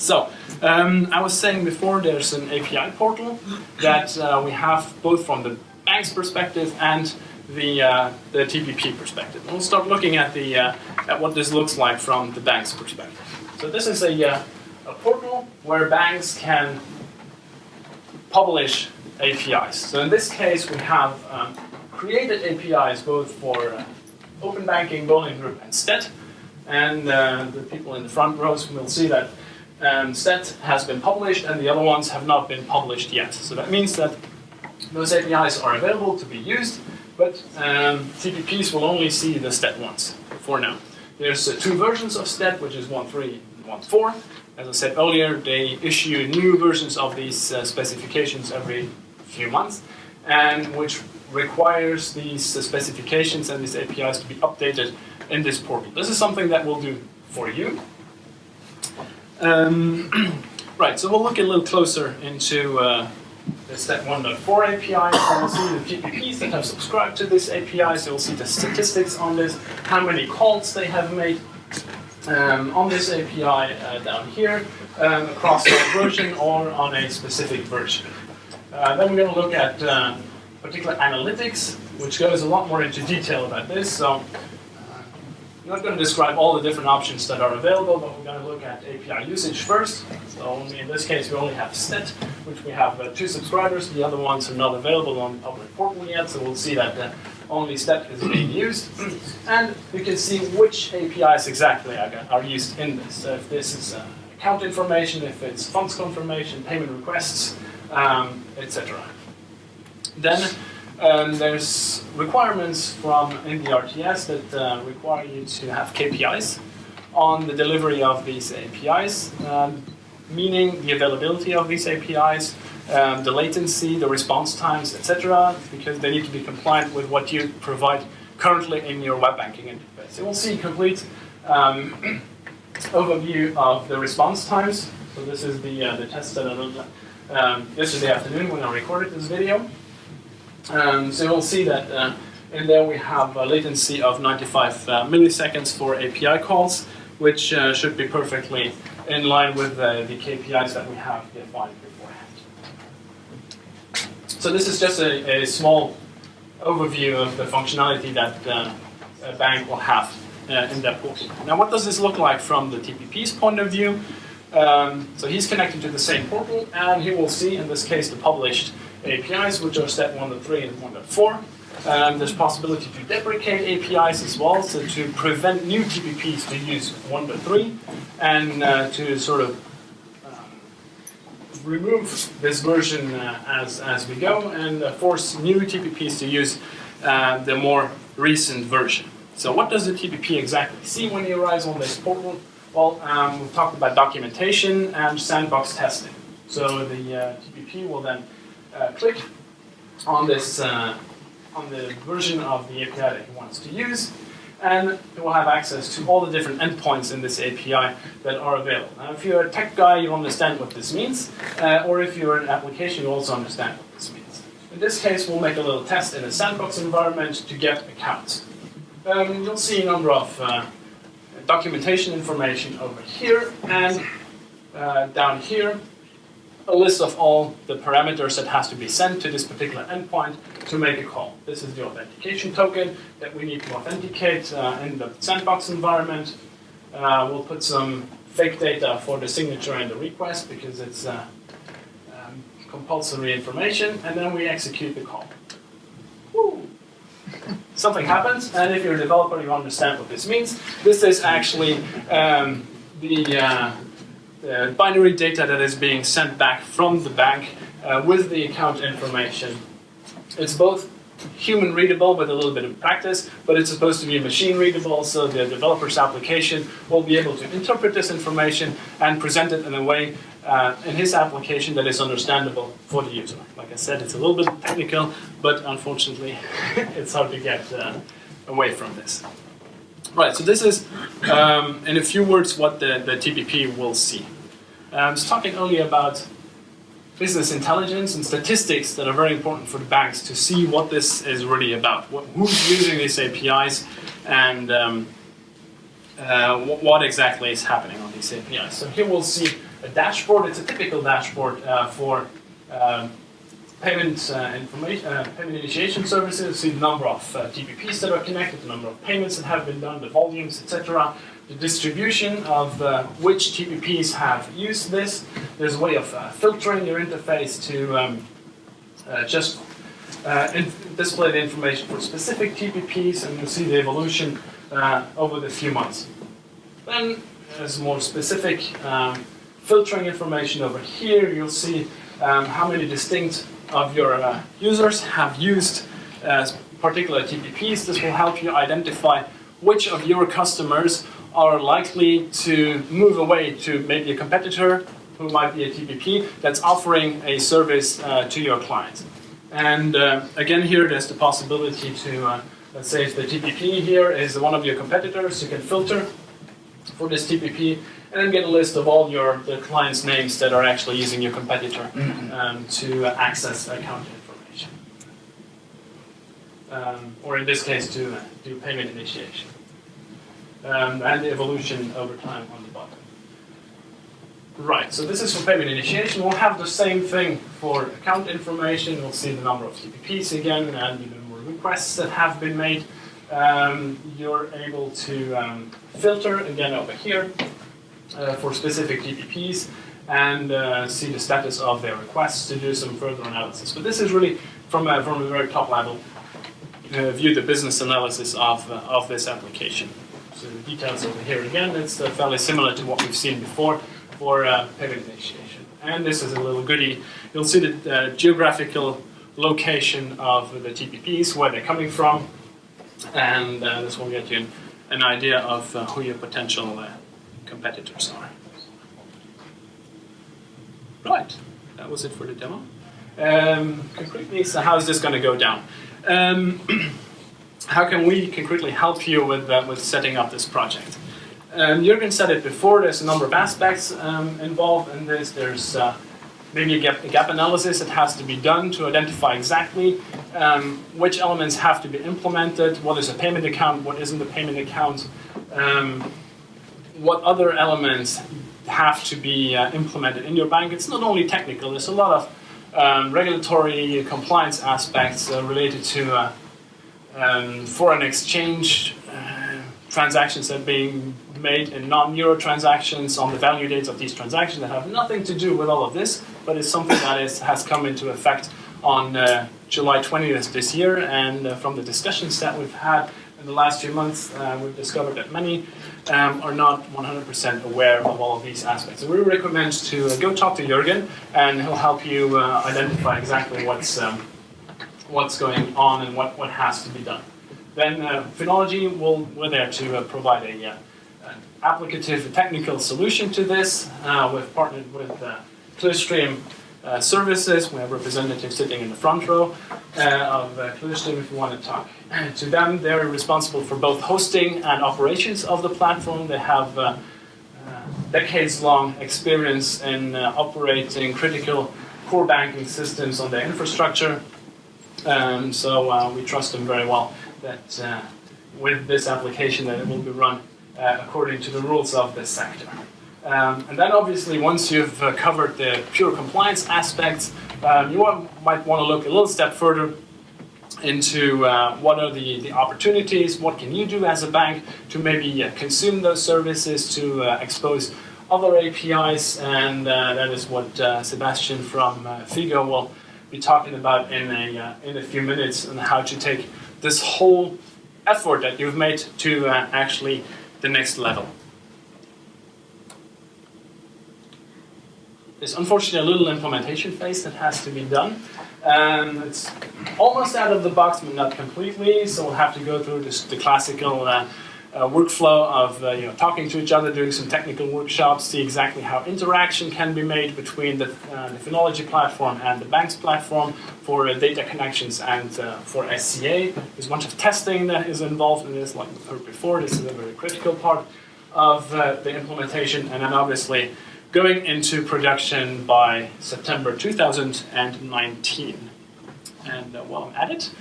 So, I was saying before there's an API portal that we have both from the bank's perspective and the TPP perspective. And we'll start looking at what this looks like from the bank's perspective. So this is a portal where banks can publish APIs. So in this case, we have created APIs both for open banking, Bowling Group, and STET. And the people in the front rows will see that STET has been published and the other ones have not been published yet. So that means that those APIs are available to be used, but TPPs will only see the STET ones for now. There's two versions of STET, which is 1.3 and 1.4. As I said earlier, they issue new versions of these specifications every few months, and which requires these specifications and these APIs to be updated in this portal. This is something that we'll do for you. Right, so we'll look a little closer into the STET 1.4 API. So we'll see the TPPs that have subscribed to this API, so we'll see the statistics on this, how many calls they have made on this API down here, across that version or on a specific version. Then we're going to look at particular analytics, which goes a lot more into detail about this. So I'm not going to describe all the different options that are available, but we're going to look at API usage first. So in this case, we only have STET, which we have 2 subscribers. The other ones are not available on the public portal yet, so we'll see that only STET is being used. And we can see which APIs exactly are used in this. So if this is account information, if it's funds confirmation, payment requests, etc. Then there's requirements from in the RTS that require you to have KPIs on the delivery of these APIs, meaning the availability of these APIs, the latency, the response times, etc., because they need to be compliant with what you provide currently in your web banking interface. So we'll see a complete overview of the response times. So this is the test that I did yesterday afternoon when I recorded this video. So you'll see that in there we have a latency of 95 milliseconds for API calls, which should be perfectly in line with the KPIs that we have defined beforehand. So this is just a small overview of the functionality that a bank will have in that portal. Now, what does this look like from the TPP's point of view? So he's connected to the same portal, and he will see, in this case, the published APIs, which are STET 1.3 and 1.4. There's possibility to deprecate APIs as well, so to prevent new TPPs to use 1.3 and to sort of remove this version as we go and force new TPPs to use the more recent version. So what does the TPP exactly see when he arrives on this portal? Well, we've talked about documentation and sandbox testing. So the TPP will then click on this on the version of the API that he wants to use, and it will have access to all the different endpoints in this API that are available. Now, if you're a tech guy, you understand what this means, or if you're an application, you also understand what this means. In this case, we'll make a little test in a sandbox environment to get accounts. You'll see a number of documentation information over here, and down here, a list of all the parameters that has to be sent to this particular endpoint to make a call. This is the authentication token that we need to authenticate in the sandbox environment. We'll put some fake data for the signature and the request because it's compulsory information, and then we execute the call. Woo. Something happens, and if you're a developer, you understand what this means. This is actually the binary data that is being sent back from the bank with the account information. It's both human readable with a little bit of practice, but it's supposed to be machine readable, so the developer's application will be able to interpret this information and present it in a way in his application that is understandable for the user. Like I said, it's a little bit technical, but unfortunately it's hard to get away from this. Right, so this is, in a few words, what the TPP will see. I was talking earlier about business intelligence and statistics that are very important for the banks to see what this is really about, who's using these APIs, and what exactly is happening on these APIs. So here we'll see a dashboard. It's a typical dashboard for payment payment initiation services. See the number of TPPs that are connected, the number of payments that have been done, the volumes, etc. The distribution of which TPPs have used this. There's a way of filtering your interface to just display the information for specific TPPs, and you'll see the evolution over the few months. Then there's more specific filtering information over here. You'll see how many distinct of your users have used particular TPPs. This will help you identify which of your customers are likely to move away to maybe a competitor who might be a TPP that's offering a service to your clients. And again, here there's the possibility to, let's say if the TPP here is one of your competitors, you can filter for this TPP and then get a list of all the clients' names that are actually using your competitor to access account information. Or in this case, to do payment initiation. And the evolution over time on the bottom. Right, so this is for payment initiation. We'll have the same thing for account information. We'll see the number of TPPs again and the number of requests that have been made. You're able to filter again over here for specific TPPs and see the status of their requests to do some further analysis. But this is really from a very top level view, the business analysis of this application. So the details over here again, it's fairly similar to what we've seen before for payment initiation. And this is a little goodie. You'll see the geographical location of the TPPs, where they're coming from, and this will get you an idea of who your potential competitors are. Right, that was it for the demo. Concretely, so how is this going to go down? How can we concretely help you with setting up this project? Jürgen said it before, there's a number of aspects involved in this. There's maybe a gap analysis that has to be done to identify exactly which elements have to be implemented, what is a payment account, what isn't a payment account, what other elements have to be implemented in your bank. It's not only technical, there's a lot of regulatory compliance aspects related to foreign exchange transactions that are being made in non-euro transactions on the value dates of these transactions that have nothing to do with all of this, but it's something that has come into effect on July 20th this year. And from the discussions that we've had in the last few months, we've discovered that many are not 100% aware of all of these aspects. So we recommend to go talk to Jürgen, and he'll help you identify exactly what's going on and what has to be done. Then Finologee, we're there to provide an applicative technical solution to this. We've partnered with Clearstream Services. We have representatives sitting in the front row of Clearstream if you want to talk to them. They're responsible for both hosting and operations of the platform. They have decades-long experience in operating critical core banking systems on their infrastructure. So we trust them very well that with this application that it will be run according to the rules of this sector. And then obviously once you've covered the pure compliance aspects, you might want to look a little step further into what are the opportunities, what can you do as a bank to maybe consume those services, to expose other APIs, and that is what Sebastian from Figo will be talking about in a few minutes, on how to take this whole effort that you've made to actually the next level. There's unfortunately a little implementation phase that has to be done. It's almost out of the box, but not completely, so we'll have to go through the classical workflow of talking to each other, doing some technical workshops, see exactly how interaction can be made between the Finologee platform and the bank's platform for data connections and for SCA. There's a bunch of testing that is involved in this, like we've heard before. This is a very critical part of the implementation, and then obviously going into production by September 2019. And while I'm at it,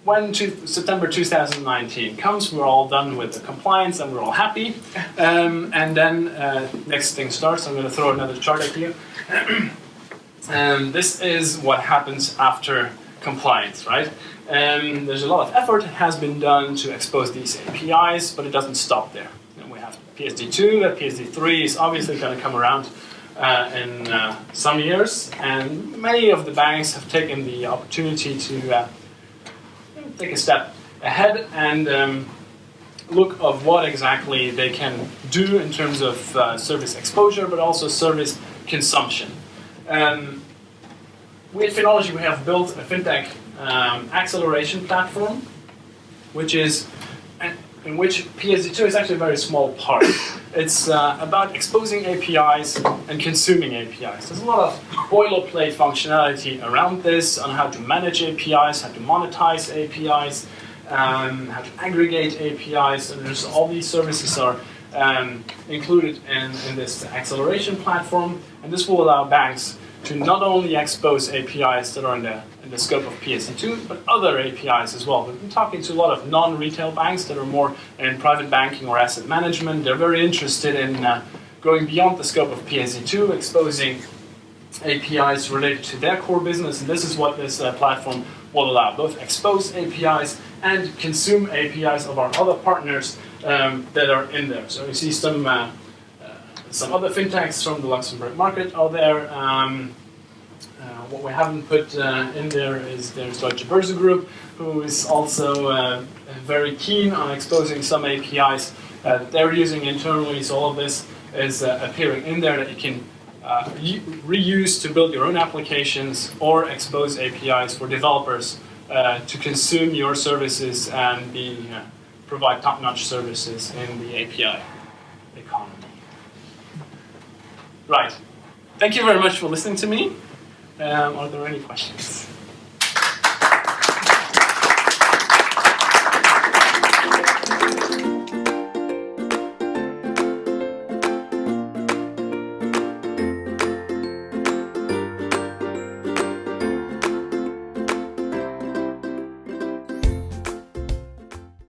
when September 2019 comes, we're all done with the compliance and we're all happy. And then next thing starts. I'm going to throw another chart at you. This is what happens after compliance, right? There's a lot of effort that has been done to expose these APIs, but it doesn't stop there. And we have PSD2, that PSD3 is obviously going to come around in some years, and many of the banks have taken the opportunity to take a step ahead and look of what exactly they can do in terms of service exposure, but also service consumption. We at Finologee, we have built a fintech acceleration platform, which is in which PSD2 is actually a very small part. It's about exposing APIs and consuming APIs. There's a lot of boilerplate functionality around this on how to manage APIs, how to monetize APIs, how to aggregate APIs, and there's all these services are included in this acceleration platform, and this will allow banks to not only expose APIs that are in the scope of PSD2, but other APIs as well. We've been talking to a lot of non-retail banks that are more in private banking or asset management. They're very interested in going beyond the scope of PSD2, exposing APIs related to their core business, and this is what this platform will allow. Both expose APIs and consume APIs of our other partners that are in there. So you see some other fintechs from the Luxembourg market are there. What we haven't put in there is there's Deutsche Börse Group, who is also very keen on exposing some APIs that they're using internally. So all of this is appearing in there that you can reuse to build your own applications or expose APIs for developers to consume your services and provide top-notch services in the API economy. Right. Thank you very much for listening to me. Are there any questions?